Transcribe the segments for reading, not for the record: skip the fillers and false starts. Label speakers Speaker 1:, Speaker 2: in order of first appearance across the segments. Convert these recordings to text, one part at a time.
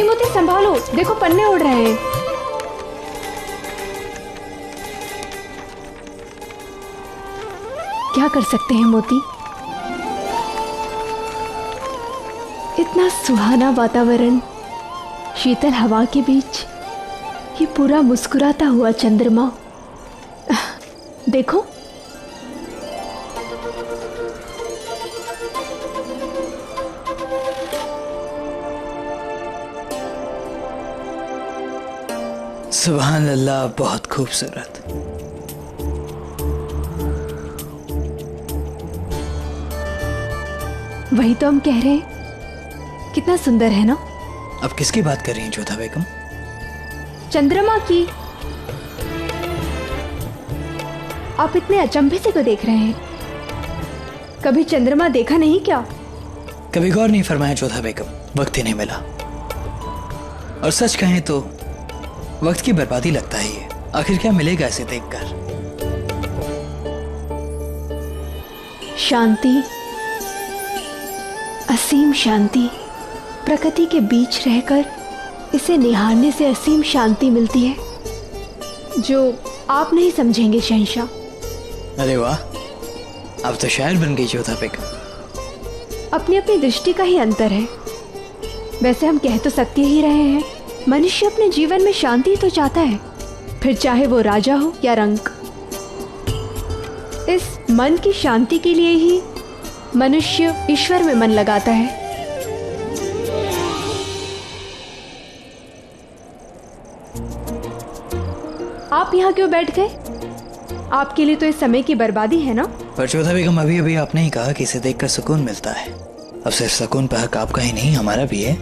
Speaker 1: अरे मोती संभालो, देखो पन्ने उड़ रहे हैं। क्या कर सकते हैं मोती, इतना सुहाना वातावरण, शीतल हवा के बीच ये पूरा मुस्कुराता हुआ चंद्रमा। देखो
Speaker 2: सुभान अल्लाह, बहुत खूबसूरत।
Speaker 1: वही तो हम कह रहे हैं, कितना सुंदर है ना।
Speaker 2: अब किसकी बात कर रही हैं जोधा बेगम?
Speaker 1: चंद्रमा की। आप इतने अचंभे से क्यों देख रहे हैं? कभी चंद्रमा देखा नहीं क्या?
Speaker 2: कभी गौर नहीं फरमाया जोधा बेगम, वक्त ही नहीं मिला। और सच कहें तो वक्त की बर्बादी लगता है ये। आखिर क्या मिलेगा इसे देखकर?
Speaker 1: शांति, असीम शांति। प्रकृति के बीच रहकर इसे निहारने से असीम शांति मिलती है, जो आप नहीं समझेंगे शहंशाह।
Speaker 2: अरे वाह, अब तो शायर बन गई जोधा बेगम।
Speaker 1: अपनी अपनी दृष्टि का ही अंतर है। वैसे हम कह तो सकते ही रहे हैं, मनुष्य अपने जीवन में शांति तो चाहता है, फिर चाहे वो राजा हो या रंक। इस मन की शांति के लिए ही मनुष्य ईश्वर में मन लगाता है। आप यहाँ क्यों बैठ गए? आपके लिए तो इस समय की बर्बादी है ना।
Speaker 2: पर जोधा बेगम, अभी अभी आपने ही कहा कि इसे देखकर सुकून मिलता है। अब सिर्फ सुकून पर हक आपका ही नहीं, हमारा भी है।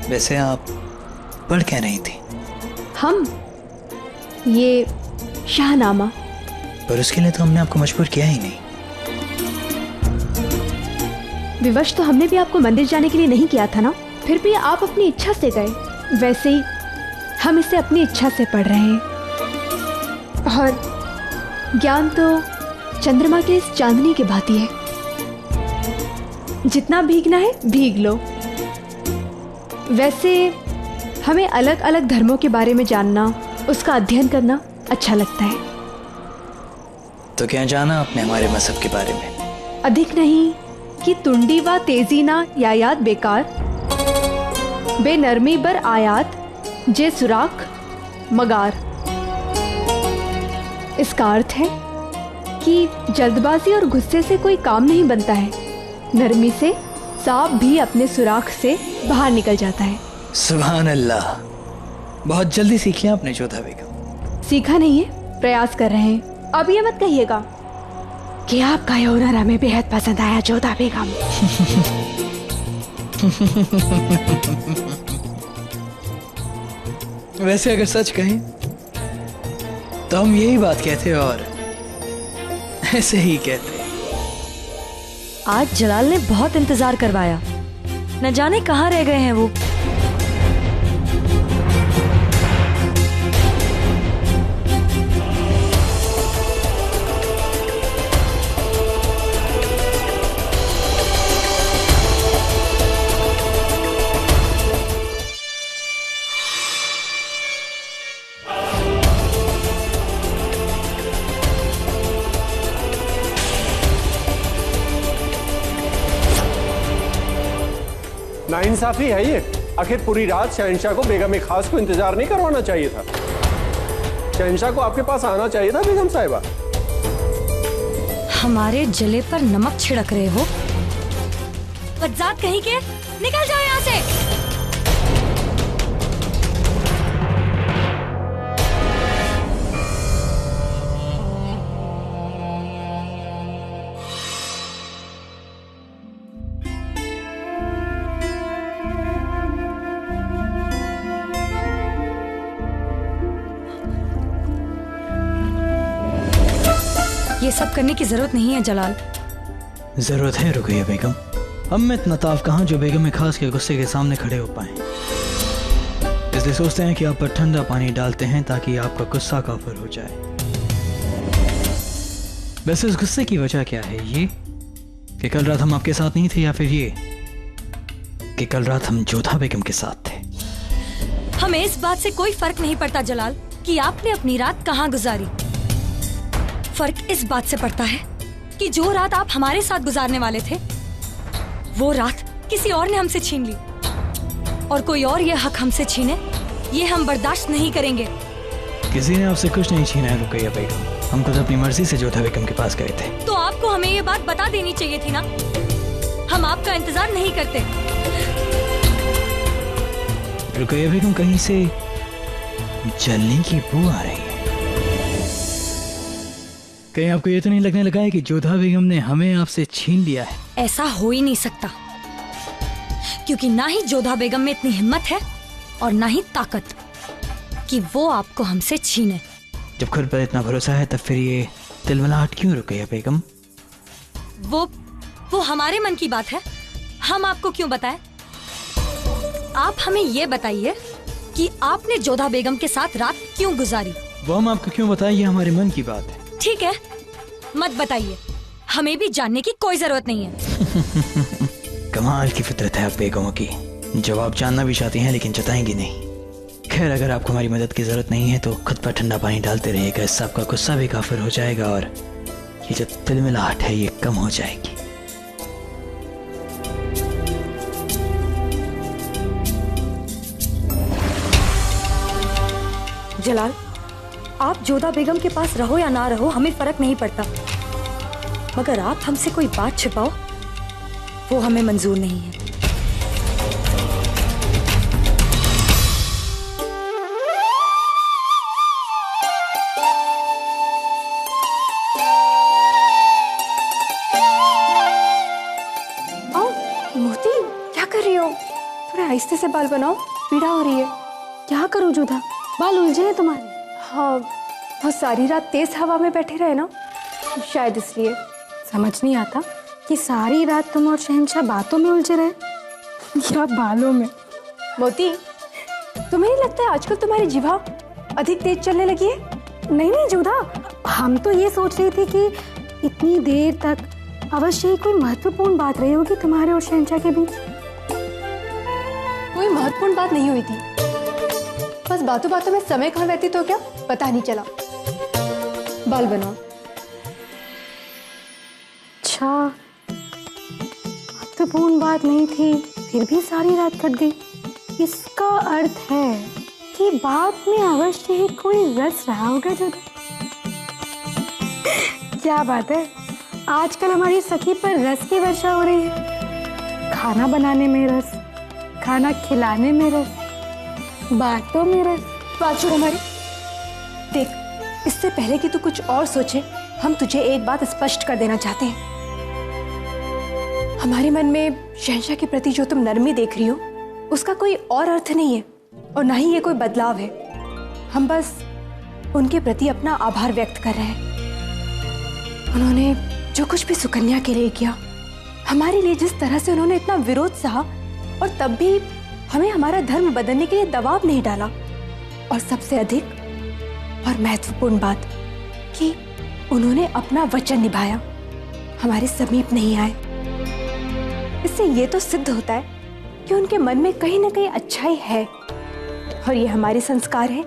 Speaker 2: वैसे आप पढ़ क्या रही थी?
Speaker 1: हम ये शाहनामा।
Speaker 2: पर उसके लिए तो हमने आपको मजबूर किया ही नहीं।
Speaker 1: विवश तो हमने भी आपको मंदिर जाने के लिए नहीं किया था ना, फिर भी आप अपनी इच्छा से गए। वैसे ही हम इसे अपनी इच्छा से पढ़ रहे हैं। और ज्ञान तो चंद्रमा के इस चांदनी की भांति है, जितना भीगना है भीग लो। वैसे हमें अलग अलग धर्मों के बारे में जानना, उसका अध्ययन करना अच्छा लगता है।
Speaker 2: तो क्या जाना आपने हमारे मजहब के बारे में?
Speaker 1: अधिक नहीं कि तुंडी व तेजी ना यायात बेकार, बेनरमी बर आयात जे सुराख मगार। इसका अर्थ है कि जल्दबाजी और गुस्से से कोई काम नहीं बनता है, नरमी से सांप भी अपने सुराख से बाहर निकल जाता है।
Speaker 2: सुभान अल्लाह, बहुत जल्दी सीख लिया आपने जोधा बेगम।
Speaker 1: सीखा नहीं है, प्रयास कर रहे हैं। अब ये मत कहिएगा कि आपका ये हुनर हमें बेहद पसंद आया जोधा बेगम।
Speaker 2: वैसे अगर सच कहें तो हम यही बात कहते और ऐसे ही कहते।
Speaker 3: आज जलाल ने बहुत इंतजार करवाया, न जाने कहाँ रह गए हैं वो।
Speaker 4: नाइंसाफी है ये। आखिर पूरी रात शहंशाह को बेगम खास को इंतजार नहीं करवाना चाहिए था। शहंशाह को आपके पास आना चाहिए था बेगम साहिबा।
Speaker 3: हमारे जले पर नमक छिड़क रहे हो? बदजात कहीं के, निकल जाओ यहाँ से। ये सब करने की जरूरत नहीं है जलाल।
Speaker 2: जरूरत है रुकैया बेगम। हम में इतना ताफ कहाँ जो बेगम खास के गुस्से के सामने खड़े हो पाए। इसलिए सोचते हैं कि आप पर ठंडा पानी डालते हैं ताकि आपका गुस्सा काफर हो जाए। वैसे इस गुस्से की वजह क्या है? ये कि कल रात हम आपके साथ नहीं थे, या फिर ये कि कल रात हम जोधा बेगम के साथ थे?
Speaker 3: हमें इस बात से कोई फर्क नहीं पड़ता जलाल कि आपने अपनी रात कहाँ गुजारी। फर्क इस बात से पड़ता है कि जो रात आप हमारे साथ गुजारने वाले थे, वो रात किसी और ने हमसे छीन ली, और कोई और ये हक हमसे छीने, ये हम बर्दाश्त नहीं करेंगे।
Speaker 2: किसी ने आपसे कुछ नहीं छीना है रुकैया बेगम। हम खुद अपनी मर्जी से जोधा बेगम के पास गए थे।
Speaker 3: तो आपको हमें ये बात बता देनी चाहिए थी ना। हम आपका इंतजार नहीं करते।
Speaker 2: रुकैया बेगम, कहीं से जलने की बू आ रही है। कहीं आपको ये तो नहीं लगने लगा है कि जोधा बेगम ने हमें आपसे छीन लिया है?
Speaker 3: ऐसा हो ही नहीं सकता, क्योंकि ना ही जोधा बेगम में इतनी हिम्मत है और ना ही ताकत कि वो आपको हमसे छीने।
Speaker 2: जब खुद पर इतना भरोसा है, तब फिर ये तिलमिलाहट क्यों रुकैया बेगम?
Speaker 3: वो हमारे मन की बात है, हम आपको क्यों बताएं? आप हमें ये बताइए कि आपने जोधा बेगम के साथ रात क्यों गुजारी?
Speaker 2: वो हम आपको क्यों बताएं, ये हमारे मन की बात है।
Speaker 3: ठीक है, मत बताइए, हमें भी जानने की कोई जरूरत नहीं है।
Speaker 2: कमाल की फितरत है आप बेगमों की, जब आप जानना भी चाहती हैं लेकिन जताएंगी नहीं। खैर, अगर आपको हमारी मदद की जरूरत नहीं है तो खुद पर ठंडा पानी डालते रहिएगा, इससे आपका गुस्सा भी काफिर हो जाएगा और ये जो तिलमिलाहट है ये कम हो जाएगी।
Speaker 3: जलाल, आप जोधा बेगम के पास रहो या ना रहो, हमें फर्क नहीं पड़ता, मगर आप हमसे कोई बात छिपाओ, वो हमें मंजूर नहीं है।
Speaker 1: मोती, क्या कर रही हो? थोड़ा आहिस्ते से बाल बनाओ, पीड़ा हो रही है।
Speaker 5: क्या करूं जोधा, बाल उलझे हैं तुम्हारे?
Speaker 1: हाँ, बहुत सारी रात तेज हवा में बैठे रहे ना, शायद इसलिए।
Speaker 5: समझ नहीं आता कि सारी रात तुम और शहंशाह बातों में उलझे रहे या बालों में।
Speaker 1: मोती, तुम्हें नहीं लगता है आजकल तुम्हारी जिभा अधिक तेज चलने लगी है?
Speaker 5: नहीं नहीं जोधा, हम तो ये सोच रही थी कि इतनी देर तक अवश्य ही कोई महत्वपूर्ण बात रही होगी तुम्हारे और शहंशाह के बीच।
Speaker 1: कोई महत्वपूर्ण बात नहीं हुई थी, बस बातों बातों में समय कहाँ व्यतीत हो गया पता नहीं चला। बाल बनाओ।
Speaker 5: अच्छा, महत्वपूर्ण बात नहीं थी, फिर भी सारी रात कट गई। इसका अर्थ है कि बात में अवश्य ही कोई रस रहा होगा जोधा। क्या बात है, आजकल हमारी सखी पर रस की वर्षा हो रही है। खाना बनाने में रस, खाना खिलाने में रस, बातों में रस।
Speaker 1: बाजू हमारी देख, इससे पहले कि तू कुछ और सोचे, हम तुझे एक बात स्पष्ट कर देना चाहते हैं। हमारे मन में शहंशाह के प्रति जो तुम नरमी देख रही हो, उसका कोई और अर्थ नहीं है और ना ही ये कोई बदलाव है। हम बस उनके प्रति अपना आभार व्यक्त कर रहे हैं। उन्होंने जो कुछ भी सुकन्या के लिए किया, हमारे लिए जिस तरह से उन्होंने इतना विरोध सहा, और तब भी हमें हमारा धर्म बदलने के लिए दबाव नहीं डाला, और सबसे अधिक और महत्वपूर्ण बात कि उन्होंने अपना वचन निभाया, हमारे समीप नहीं आए। इससे ये तो सिद्ध होता है कि उनके मन में कहीं ना कहीं अच्छाई है, और ये हमारे संस्कार है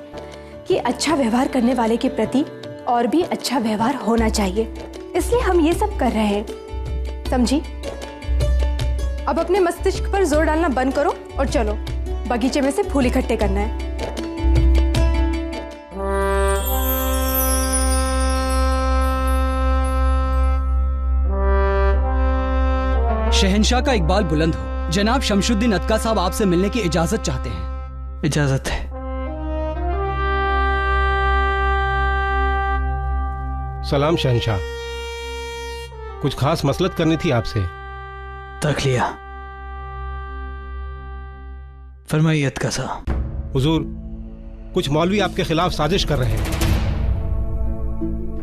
Speaker 1: कि अच्छा व्यवहार करने वाले के प्रति और भी अच्छा व्यवहार होना चाहिए। इसलिए हम ये सब कर रहे हैं, समझी? अब अपने मस्तिष्क पर जोर डालना बंद करो और चलो बगीचे में से फूल इकट्ठे करना है।
Speaker 6: शहंशाह का इकबाल बुलंद हो। जनाब शमशुद्दीन अतका साहब आपसे मिलने की इजाजत चाहते हैं।
Speaker 2: इजाजत है।
Speaker 7: सलाम शहंशाह, कुछ खास मसलत करनी थी आपसे।
Speaker 2: तक लिया, फरमाइए अतका साहब।
Speaker 7: हुजूर, कुछ मौलवी आपके खिलाफ साजिश कर रहे हैं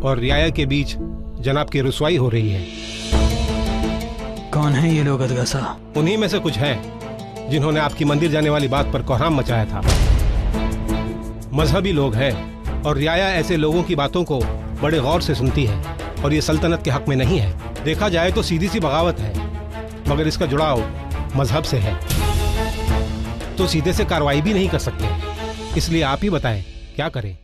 Speaker 7: और रियाया के बीच जनाब की रुसवाई हो रही है।
Speaker 2: कौन है ये लोग अतका साहब?
Speaker 7: उन्हीं में से कुछ हैं जिन्होंने आपकी मंदिर जाने वाली बात पर कोहराम मचाया था। मजहबी लोग हैं और रियाया ऐसे लोगों की बातों को बड़े गौर से सुनती है। और ये सल्तनत के हक में नहीं है। देखा जाए तो सीधी सी बगावत है, मगर इसका जुड़ाव मजहब से है, तो सीधे से कार्रवाई भी नहीं कर सकते। इसलिए आप ही बताएं क्या करें।